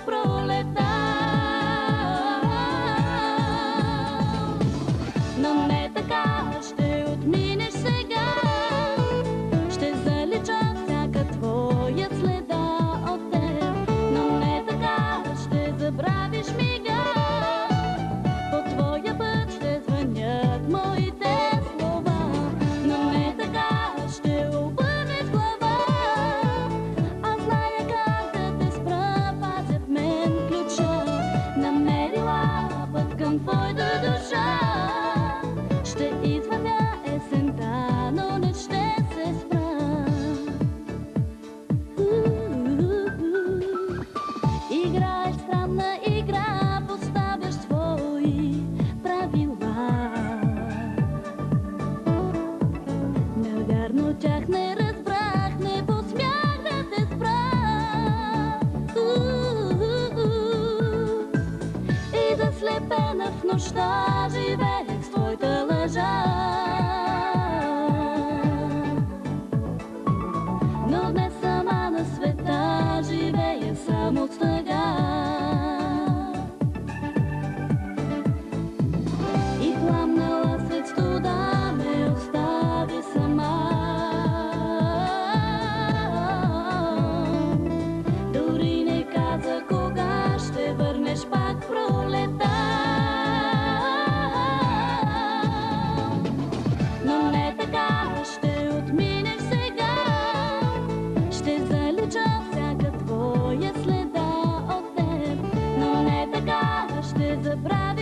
пролета. Но не така ще отминеш сега, ще залича всяка твоя следа от теб. Но не така ще забравиш мига, по твоя път ще звънят моите слова. Но не така ще обърнеш глава, аз зная как да те спра, пазя в мен ключа. Намерила път към твоята душа, ще извъня есента, но не ще се спра. Играеш странна игра, поставяш свои правила. Навярно тях не разбрах, не посмях да те спра. И заслепена в нощта живеех с твоята лъжа. Но днес сама на света живея само с тъга. И пламнала след студа ме остави сама. Дори не каза кога ще върнеш пак пролета. Но не така ще отминеш сега, ще залича всяка твоя следа от теб. Но не така ще забравиш